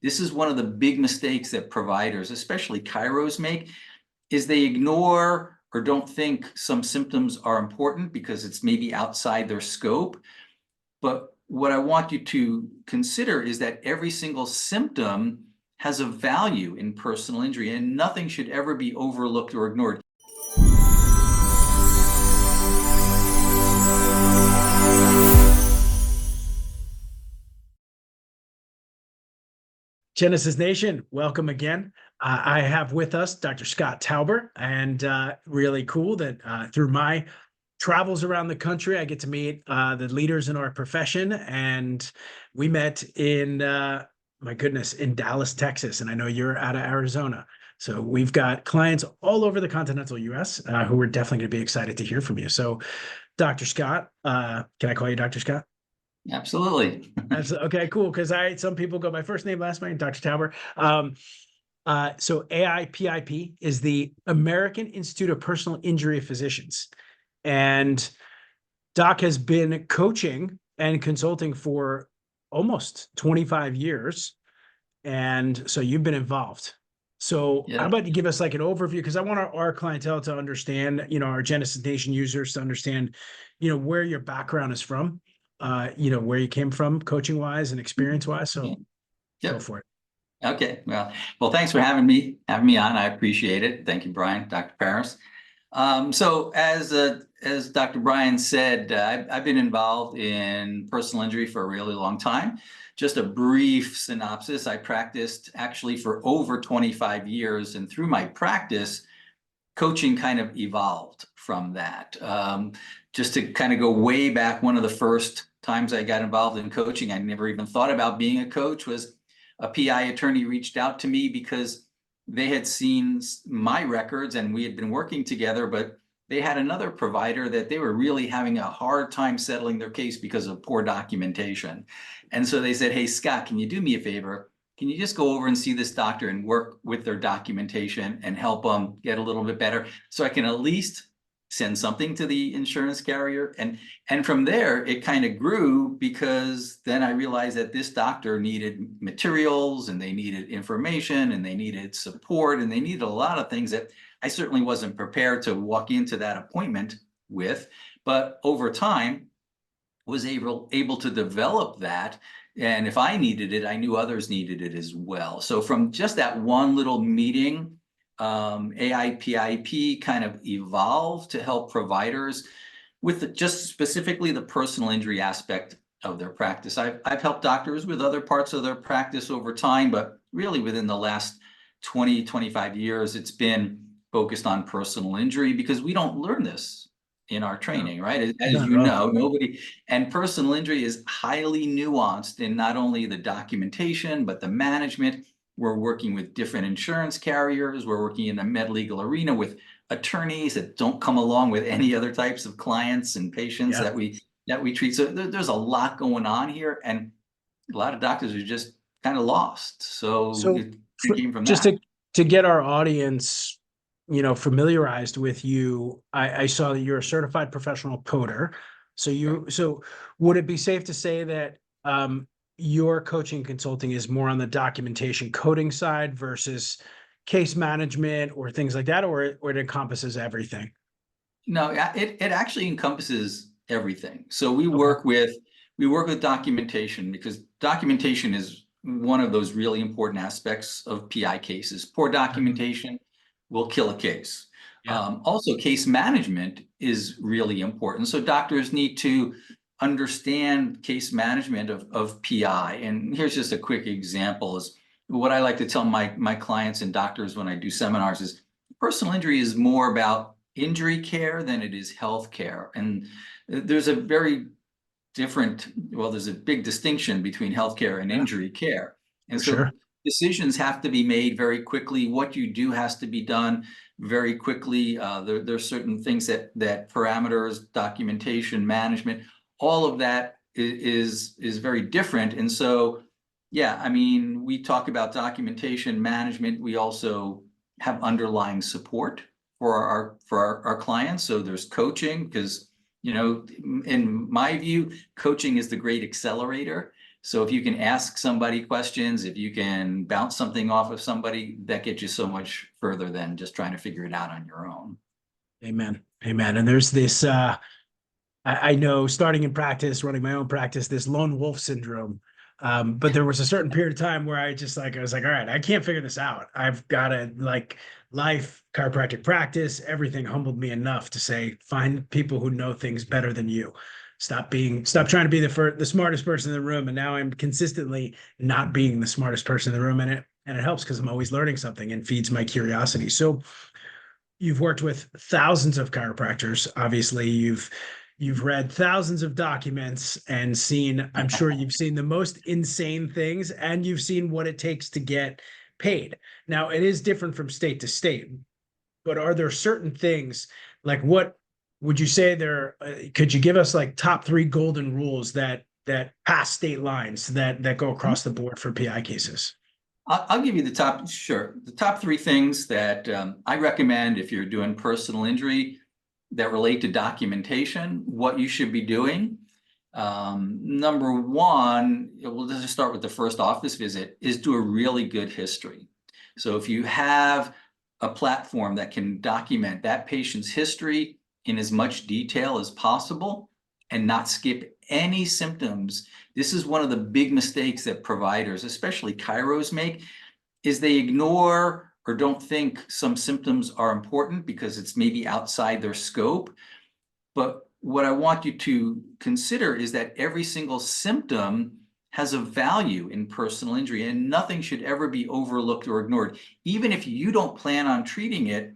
this is one of the big mistakes that providers, especially chiros, make, is they ignore or don't think some symptoms are important because it's maybe outside their scope. But what I want you to consider is that every single symptom has a value in personal injury, and nothing should ever be overlooked or ignored. Genesis Nation, welcome again. I have with us Dr. Scott Tauber, and really cool that through my travels around the country, I get to meet the leaders in our profession. And we met in, my goodness, in Dallas, Texas. And I know you're out of Arizona. So we've got clients all over the continental US who are definitely going to be excited to hear from you. So, Dr. Scott, can I call you Dr. Scott? Absolutely. That's okay, cool. Because some people go by first name, last name, Dr. Tauber. So AIPIP is the American Institute of Personal Injury Physicians. And Doc has been coaching and consulting for almost 25 years. And so you've been involved. So Yeah. how about you give us like an overview? Because I want our clientele to understand, our Genesis Nation users to understand, where your background is from, where you came from coaching wise and experience wise. So Yep. Go for it. Okay. Well, thanks for having me on. I appreciate it. Thank you, Brian, Dr. Paris. So as Dr. Brian said, I've been involved in personal injury for a really long time. Just a brief synopsis: I practiced actually for over 25 years, and through my practice, coaching kind of evolved from that. Just to kind of go way back, one of the first times I got involved in coaching, I never even thought about being a coach, was a PI attorney reached out to me because they had seen my records and we had been working together, but they had another provider that they were really having a hard time settling their case because of poor documentation. And so they said, "Hey, Scott, can you do me a favor? Can you just go over and see this doctor and work with their documentation and help them get a little bit better so I can at least send something to the insurance carrier?" And from there, it kind of grew, because then I realized that this doctor needed materials and they needed information and they needed support and they needed a lot of things that I certainly wasn't prepared to walk into that appointment with. But over time, was able to develop that. And if I needed it, I knew others needed it as well. So from just that one little meeting, AIPIP kind of evolved to help providers with just specifically the personal injury aspect of their practice. I've helped doctors with other parts of their practice over time, but really within the last 20, 25 years, it's been focused on personal injury, because we don't learn this in our training, right? As you know, nobody, and personal injury is highly nuanced in not only the documentation, but the management. We're working with different insurance carriers. We're working in the med legal arena with attorneys that don't come along with any other types of clients and patients that we treat. So there's a lot going on here, and a lot of doctors are just kind of lost. So it came from just that. To get our audience, familiarized with you, I saw that you're a certified professional coder. So would it be safe to say that your coaching consulting is more on the documentation coding side versus case management or things like that, or it encompasses everything? No, it actually encompasses everything. So we work with documentation, because documentation is one of those really important aspects of PI cases. Poor documentation will kill a case. Also, case management is really important. So doctors need to understand case management of PI. And here's just a quick example: is what I like to tell my clients and doctors when I do seminars is personal injury is more about injury care than it is health care. And there's a big distinction between healthcare and injury care. And so decisions have to be made very quickly. What you do has to be done very quickly. There's certain things that parameters, documentation, management, all of that is very different. And so, we talk about documentation management. We also have underlying support for our clients. So there's coaching, because in my view, coaching is the great accelerator. So if you can ask somebody questions, if you can bounce something off of somebody, that gets you so much further than just trying to figure it out on your own. Amen. Amen. And there's this, I know starting in practice, running my own practice, this lone wolf syndrome. But there was a certain period of time where I was like, all right, I can't figure this out. I've got to like life, chiropractic practice, everything humbled me enough to say, find people who know things better than you. Stop trying to be the smartest person in the room. And now I'm consistently not being the smartest person in the room. And it helps because I'm always learning something and feeds my curiosity. So you've worked with thousands of chiropractors. Obviously, you've read thousands of documents and seen, I'm sure you've seen the most insane things, and you've seen what it takes to get paid. Now, it is different from state to state, but are there certain things, like what would you say there, could you give us like top 3 golden rules that pass state lines that go across the board for PI cases? I'll give you the top 3 things that I recommend if you're doing personal injury that relate to documentation, what you should be doing. Number 1, we'll just start with the first office visit, is do a really good history. So if you have a platform that can document that patient's history in as much detail as possible and not skip any symptoms. This is one of the big mistakes that providers, especially chiros, make, is they ignore or don't think some symptoms are important because it's maybe outside their scope. But what I want you to consider is that every single symptom has a value in personal injury, and nothing should ever be overlooked or ignored. Even if you don't plan on treating it,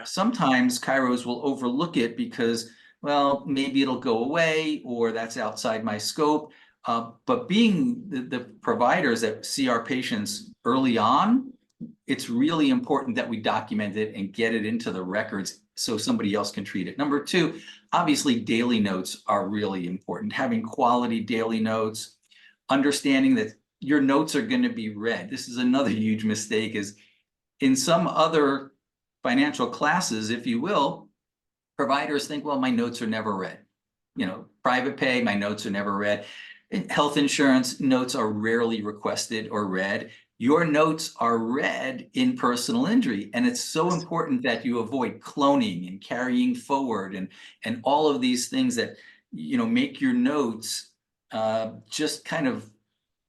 sometimes chiros will overlook it because, well, maybe it'll go away or that's outside my scope. But being the providers that see our patients early on, it's really important that we document it and get it into the records so somebody else can treat it. Number 2, obviously daily notes are really important. Having quality daily notes, understanding that your notes are going to be read. This is another huge mistake, is in some other financial classes, if you will, providers think, well, my notes are never read. You know, private pay, my notes are never read. Health insurance, notes are rarely requested or read. Your notes are read in personal injury. And it's so important that you avoid cloning and carrying forward and all of these things that, you know, make your notes just kind of,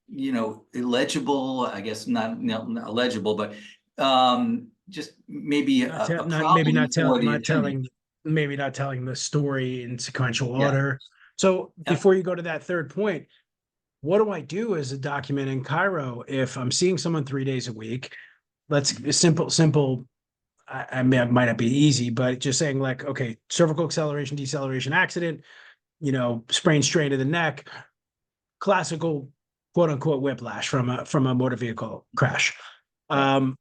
you know, illegible, I guess not illegible, but just maybe a problem maybe not for the not attorney. telling maybe not telling the story in sequential Yeah. order. So Yeah. before you go to that third point, what do I do as a document in Cairo if I'm seeing someone 3 days a week? Let's simple. I mean, it might not be easy, but just saying like, okay, cervical acceleration, deceleration accident, you know, sprain, strain of the neck, classical quote unquote whiplash from a motor vehicle crash. Right.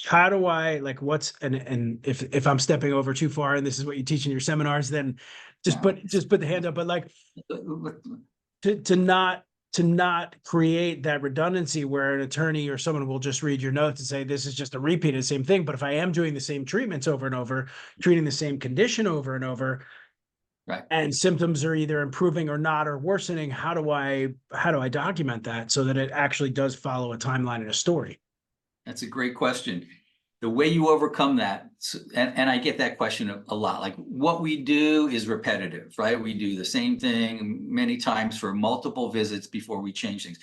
How do I like and if I'm stepping over too far and this is what you teach in your seminars, then just Yeah. put the hand up. But like to not create that redundancy where an attorney or someone will just read your notes and say this is just a repeat of the same thing. But if I am doing the same treatments over and over, treating the same condition over and over, Right. and symptoms are either improving or not or worsening, how do I document that so that it actually does follow a timeline and a story? That's a great question. The way you overcome that, and I get that question a lot, like what we do is repetitive, right? We do the same thing many times for multiple visits before we change things.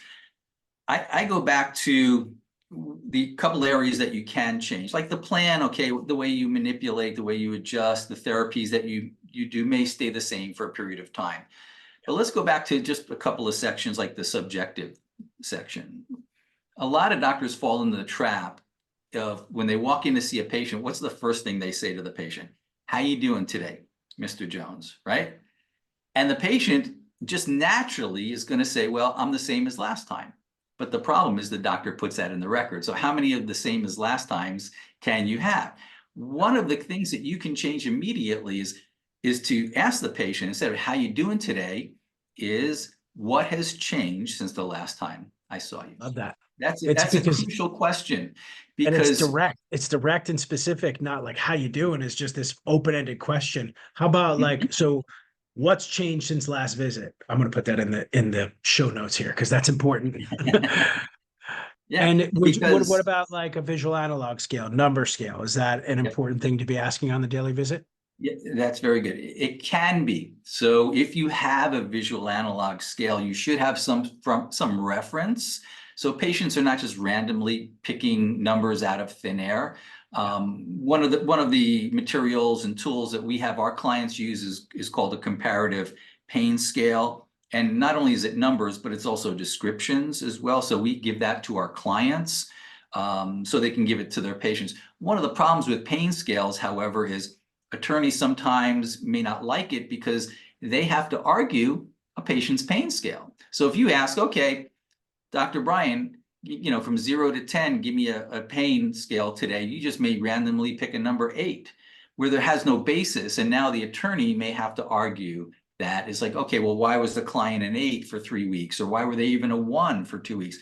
I go back to the couple areas that you can change, like the plan, okay, the way you manipulate, the way you adjust, the therapies that you do may stay the same for a period of time. But let's go back to just a couple of sections like the subjective section. A lot of doctors fall into the trap of when they walk in to see a patient, what's the first thing they say to the patient? How you doing today, Mr. Jones, right? And the patient just naturally is going to say, well, I'm the same as last time. But the problem is the doctor puts that in the record. So how many of the same as last times can you have? One of the things that you can change immediately is to ask the patient, instead of how you doing today, is what has changed since the last time I saw you? Love that. That's It's a because crucial question and it's because direct. It's direct and specific, not like how you doing. It's just this open-ended question. How about like so What's changed since last visit? I'm going to put that in the show notes here because that's important. Yeah, And what because about like a visual analog scale, number scale? Is that an yeah, important thing to be asking on the daily visit? yeah, that's very good. It can be. So if you have a visual analog scale, you should have some reference. So patients are not just randomly picking numbers out of thin air. One of the materials and tools that we have our clients use is called a comparative pain scale. And not only is it numbers, but it's also descriptions as well. So we give that to our clients so they can give it to their patients. One of the problems with pain scales, however, is attorneys sometimes may not like it because they have to argue a patient's pain scale. So if you ask, okay, Dr. Brian, from 0 to 10, give me a pain scale today, you just may randomly pick a number 8 where there has no basis. And now the attorney may have to argue that. It's like, okay, well, why was the client an 8 for 3 weeks? Or why were they even a 1 for 2 weeks?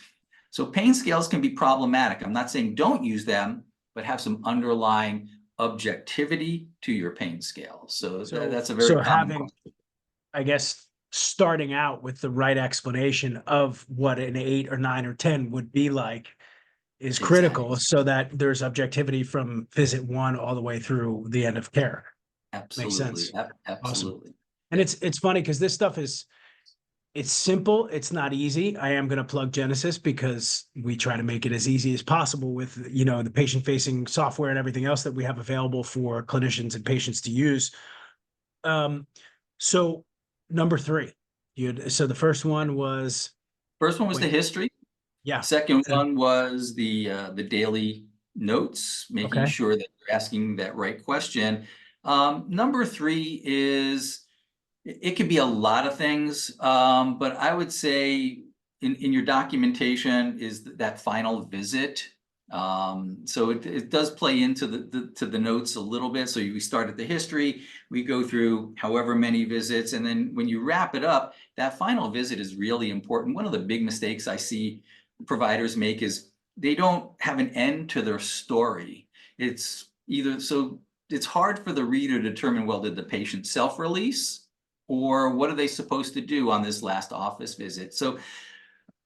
So pain scales can be problematic. I'm not saying don't use them, but have some underlying objectivity to your pain scale. So that's a very So common having, question. I guess, starting out with the right explanation of what an 8 or 9 or 10 would be like is critical Exactly. so that there's objectivity from visit one all the way through the end of care. Makes Absolutely. sense. Awesome. Absolutely. And Yeah. it's funny because this stuff it's simple. It's not easy. I am going to plug Genesis because we try to make it as easy as possible with, the patient facing software and everything else that we have available for clinicians and patients to use. Um, so number three, so the first one was, First one was the wait, history. yeah. Second And one was the daily notes, making okay. sure that you're asking that right question. Number three is it could be a lot of things, but I would say in your documentation is that final visit. So it does play into the notes a little bit. So we start at the history, we go through however many visits, and then when you wrap it up, that final visit is really important. One of the big mistakes I see providers make is they don't have an end to their story. It's hard for the reader to determine, well, did the patient self-release? Or what are they supposed to do on this last office visit? So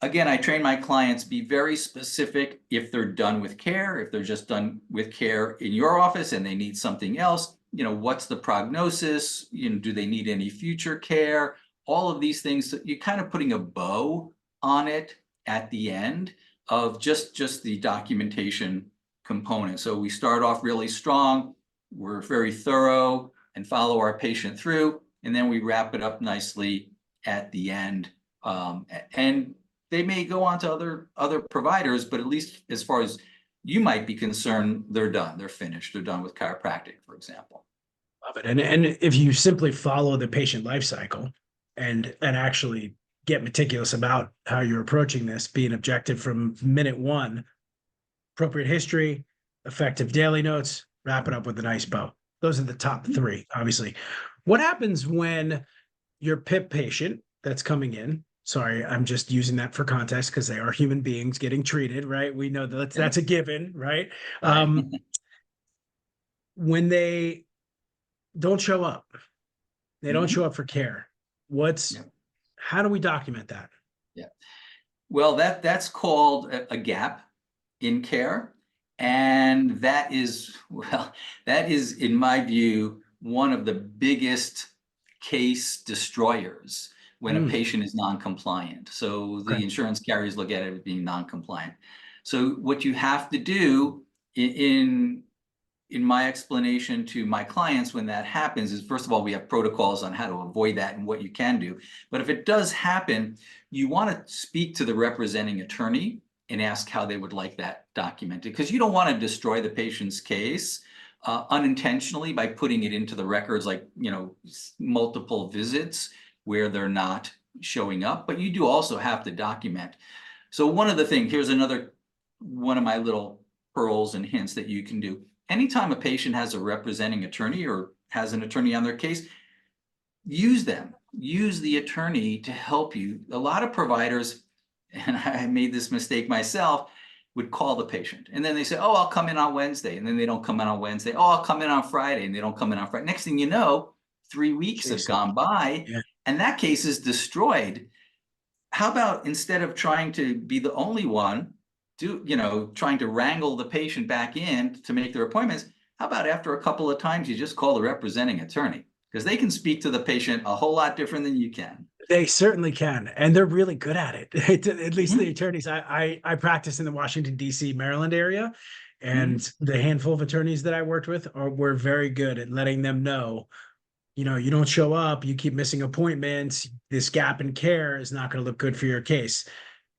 again, I train my clients, be very specific if they're done with care, if they're just done with care in your office and they need something else, what's the prognosis? Do they need any future care? All of these things, so you're kind of putting a bow on it at the end of just the documentation component. So we start off really strong, we're very thorough and follow our patient through, and then we wrap it up nicely at the end. And they may go on to other providers, but at least as far as you might be concerned, they're done. They're finished. They're done with chiropractic, for example. Love it. And if you simply follow the patient life cycle and actually get meticulous about how you're approaching this, being objective from minute one, appropriate history, effective daily notes, wrap it up with a nice bow. Those are the top three, obviously. What happens when your PIP patient that's coming in? Sorry, I'm just using that for context because they are human beings getting treated, right? We know that Yeah, that's a given, right? right. When they don't show up, they don't Mhm. show up for care. Yeah, How do we document that? yeah. Well, that's called a gap in care. And that is, in my view, one of the biggest case destroyers when a Mm, patient is non-compliant. So okay. the insurance carriers look at it as being non-compliant. So what you have to do in my explanation to my clients when that happens is, first of all, we have protocols on how to avoid that and what you can do. But if it does happen, you want to speak to the representing attorney and ask how they would like that documented, because you don't want to destroy the patient's case unintentionally by putting it into the records, like, multiple visits where they're not showing up. But you do also have to document. So one of the things, here's another one of my little pearls and hints that you can do. Anytime a patient has a representing attorney or has an attorney on their case, use them. Use the attorney to help you. A lot of providers, and I made this mistake myself, would call the patient. And then they say, oh, I'll come in on Wednesday. And then they don't come in on Wednesday. Oh, I'll come in on Friday. And they don't come in on Friday. Next thing you know, 3 weeks have Jeez. gone by, Yeah. and that case is destroyed. How about instead of trying to be the only one, trying to wrangle the patient back in to make their appointments, how about after a couple of times, you just call the representing attorney? Because they can speak to the patient a whole lot different than you can. They certainly can, and they're really good at it. At least the Mhm, attorneys. I practice in the Washington D.C. Maryland area, and mhm. the handful of attorneys that I worked with were very good at letting them know, you don't show up, you keep missing appointments. This gap in care is not going to look good for your case.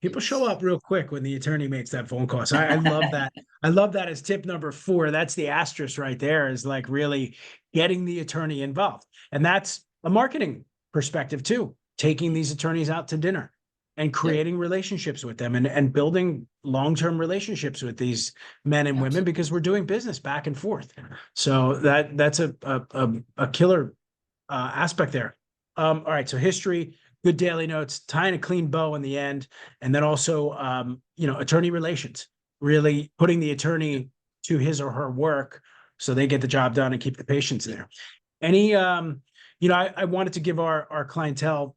People show It's up real quick when the attorney makes that phone call. So I love that. I love that as tip number 4. That's the asterisk right there, is like really getting the attorney involved. And that's a marketing perspective too, taking these attorneys out to dinner and Yep, creating relationships with them, and building long-term relationships with these men and women, absolutely. because we're doing business back and forth. So that's a killer aspect there. All right, so history, good daily notes, tying a clean bow in the end, and then also, attorney relations, really putting the attorney to his or her work so they get the job done and keep the patients there. Any, I wanted to give our clientele,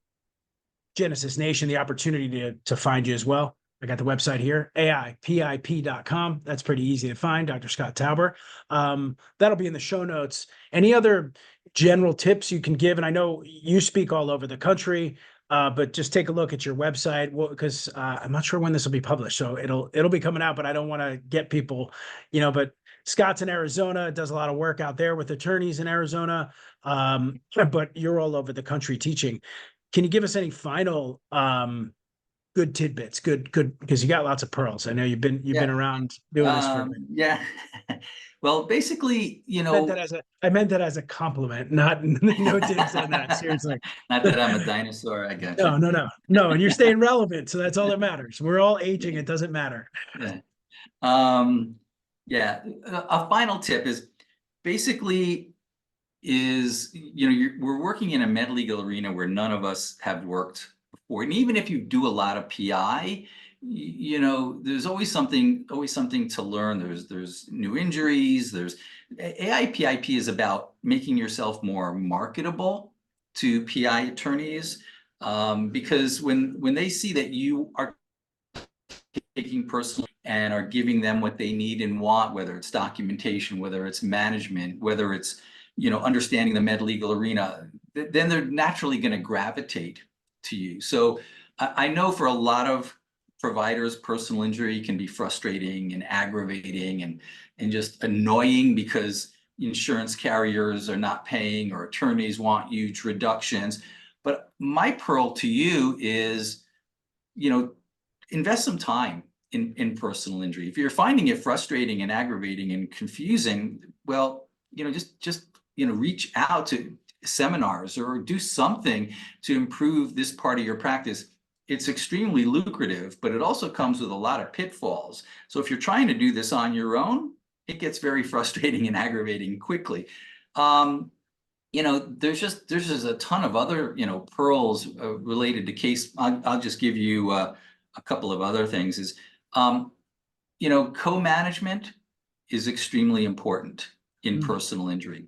Genesis Nation, the opportunity to find you as well. I got the website here, AIPIP.com. That's pretty easy to find, Dr. Scott Tauber. That'll be in the show notes. Any other general tips you can give? And I know you speak all over the country, but just take a look at your website, because I'm not sure when this will be published. So it'll be coming out, but I don't want to get people, but Scott's in Arizona, does a lot of work out there with attorneys in Arizona. But you're all over the country teaching. Can you give us any final good tidbits? Good, because you got lots of pearls. I know you've been Yeah. around doing this for a bit. Yeah. Well, basically, I meant that as a compliment, not no digs on that. Seriously. not that I'm a dinosaur, I got No, you. no, no, no. And you're staying relevant, so that's all that matters. We're all aging; it doesn't matter. Yeah. Um, yeah. A final tip is basically we're working in a med legal arena where none of us have worked before. And even if you do a lot of PI, there's always something to learn. There's new injuries. There's AIPIP is about making yourself more marketable to PI attorneys, because when they see that you are taking personally and are giving them what they need and want, whether it's documentation, whether it's management, whether it's understanding the med legal arena, then they're naturally going to gravitate to you. So I know for a lot of providers, personal injury can be frustrating and aggravating and just annoying, because insurance carriers are not paying or attorneys want huge reductions. But my pearl to you is, invest some time in personal injury. If you're finding it frustrating and aggravating and confusing, well, just reach out to seminars or do something to improve this part of your practice. It's extremely lucrative, but it also comes with a lot of pitfalls. So if you're trying to do this on your own, it gets very frustrating and aggravating quickly. There's just a ton of other pearls related to case. I'll just give you a couple of other things. Is co-management is extremely important in Mm. personal injury.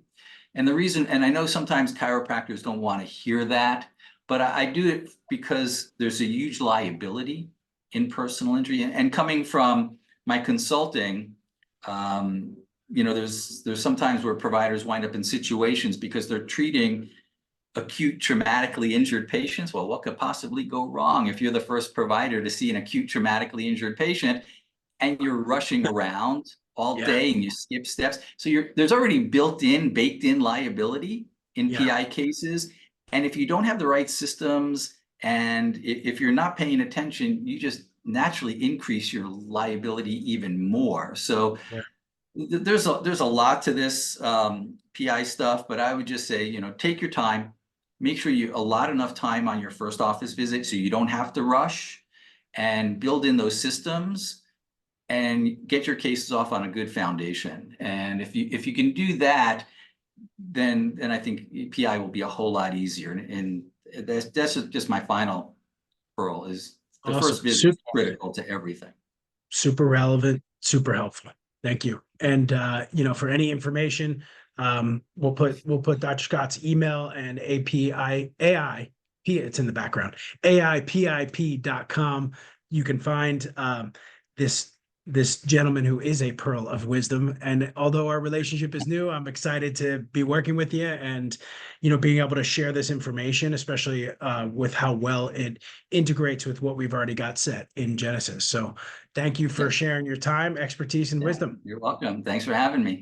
And the reason, and I know sometimes chiropractors don't want to hear that, but I do it because there's a huge liability in personal injury. And coming from my consulting, there's sometimes where providers wind up in situations because they're treating acute traumatically injured patients. Well, what could possibly go wrong if you're the first provider to see an acute traumatically injured patient and you're rushing around all Yeah, day and you skip steps? So there's already baked in liability in yeah, PI cases. And if you don't have the right systems and if you're not paying attention, you just naturally increase your liability even more. So yeah. there's a lot to this PI stuff, but I would just say, take your time, make sure you allot enough time on your first office visit so you don't have to rush, and build in those systems and get your cases off on a good foundation. And if you can do that, then I think PI will be a whole lot easier. And that's just my final pearl, is the first Awesome. visit is critical to everything. Super relevant, super helpful. Thank you. And for any information, We'll put Dr. Scott's email and AIP, it's in the background, AIPIP.com. You can find this gentleman who is a pearl of wisdom. And although our relationship is new, I'm excited to be working with you and, being able to share this information, especially with how well it integrates with what we've already got set in Genesis. So thank you for sharing your time, expertise, and wisdom. You're welcome. Thanks for having me.